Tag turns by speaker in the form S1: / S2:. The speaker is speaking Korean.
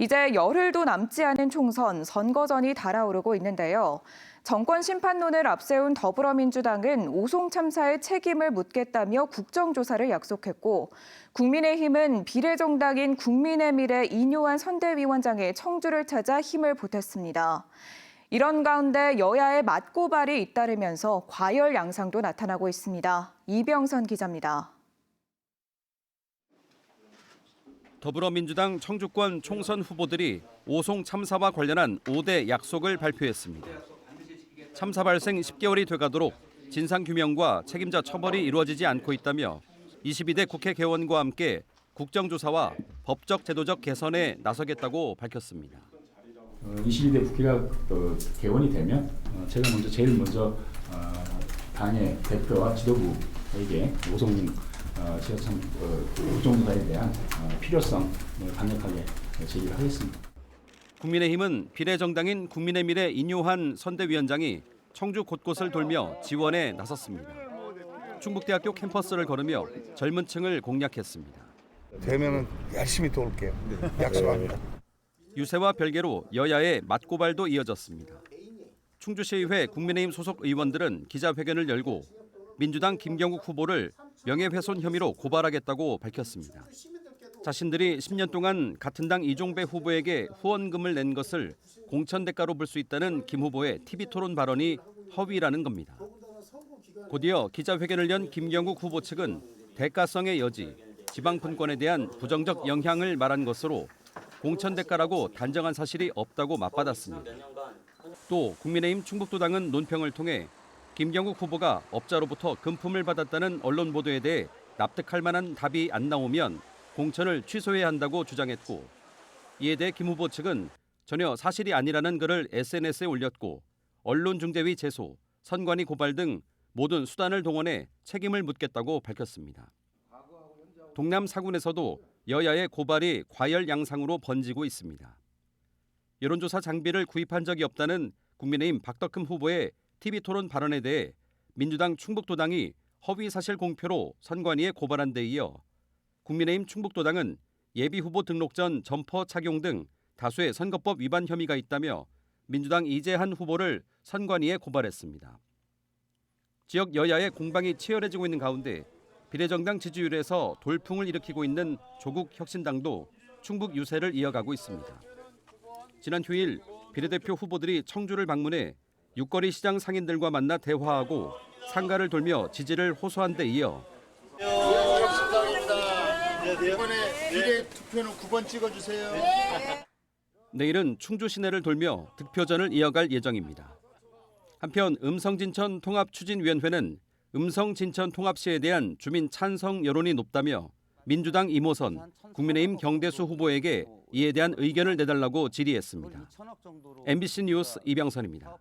S1: 이제 열흘도 남지 않은 총선, 선거전이 달아오르고 있는데요. 정권 심판론을 앞세운 더불어민주당은 오송 참사의 책임을 묻겠다며 국정조사를 약속했고, 국민의힘은 비례정당인 국민의미래 이뇨한 선대위원장의 청주를 찾아 힘을 보탰습니다. 이런 가운데 여야의 맞고발이 잇따르면서 과열 양상도 나타나고 있습니다. 이병선 기자입니다.
S2: 더불어민주당 청주권 총선 후보들이 오송 참사와 관련한 5대 약속을 발표했습니다. 참사 발생 10개월이 돼가도록 진상규명과 책임자 처벌이 이루어지지 않고 있다며 22대 국회 개원과 함께 국정조사와 법적 제도적 개선에 나서겠다고 밝혔습니다.
S3: 22대 국회가 개원이 되면 제가 제일 먼저 당의 대표와 지도부에게 오송 국정조사에 대한 필요성을 강력하게 제기를 하겠습니다.
S2: 국민의힘은 비례정당인 국민의미래 이뇨한 선대위원장이 청주 곳곳을 돌며 지원에 나섰습니다. 충북대학교 캠퍼스를 걸으며 젊은 층을 공략했습니다.
S4: 되면은 열심히 도울게요. 약속합니다.
S2: 유세와 별개로 여야의 맞고발도 이어졌습니다. 충주시의회 국민의힘 소속 의원들은 기자회견을 열고 민주당 김경욱 후보를 명예훼손 혐의로 고발하겠다고 밝혔습니다. 자신들이 10년 동안 같은 당 이종배 후보에게 후원금을 낸 것을 공천 대가로 볼 수 있다는 김 후보의 TV토론 발언이 허위라는 겁니다. 곧이어 기자회견을 연 김경욱 후보 측은 대가성의 여지, 지방분권에 대한 부정적 영향을 말한 것으로 공천 대가라고 단정한 사실이 없다고 맞받았습니다. 또 국민의힘 충북도당은 논평을 통해 김경욱 후보가 업자로부터 금품을 받았다는 언론 보도에 대해 납득할 만한 답이 안 나오면 공천을 취소해야 한다고 주장했고, 이에 대해 김 후보 측은 전혀 사실이 아니라는 글을 SNS에 올렸고 언론중재위 제소, 선관위 고발 등 모든 수단을 동원해 책임을 묻겠다고 밝혔습니다. 동남 4군에서도 여야의 고발이 과열 양상으로 번지고 있습니다. 여론조사 장비를 구입한 적이 없다는 국민의힘 박덕흠 후보의 TV토론 발언에 대해 민주당 충북도당이 허위사실 공표로 선관위에 고발한 데 이어 국민의힘 충북도당은 예비후보 등록 전 점퍼 착용 등 다수의 선거법 위반 혐의가 있다며 민주당 이재한 후보를 선관위에 고발했습니다. 지역 여야의 공방이 치열해지고 있는 가운데 비례정당 지지율에서 돌풍을 일으키고 있는 조국혁신당도 충북 유세를 이어가고 있습니다. 지난 휴일 비례대표 후보들이 청주를 방문해 육거리 시장 상인들과 만나 대화하고 상가를 돌며 지지를 호소한 데 이어
S5: 이번에 비례 투표는 9번 찍어주세요.
S2: 내일은 충주 시내를 돌며 득표전을 이어갈 예정입니다. 한편 음성진천 통합추진위원회는 음성진천 통합 시에 대한 주민 찬성 여론이 높다며 민주당 이모선, 국민의힘 경대수 후보에게 이에 대한 의견을 내달라고 질의했습니다. MBC 뉴스 이병선입니다.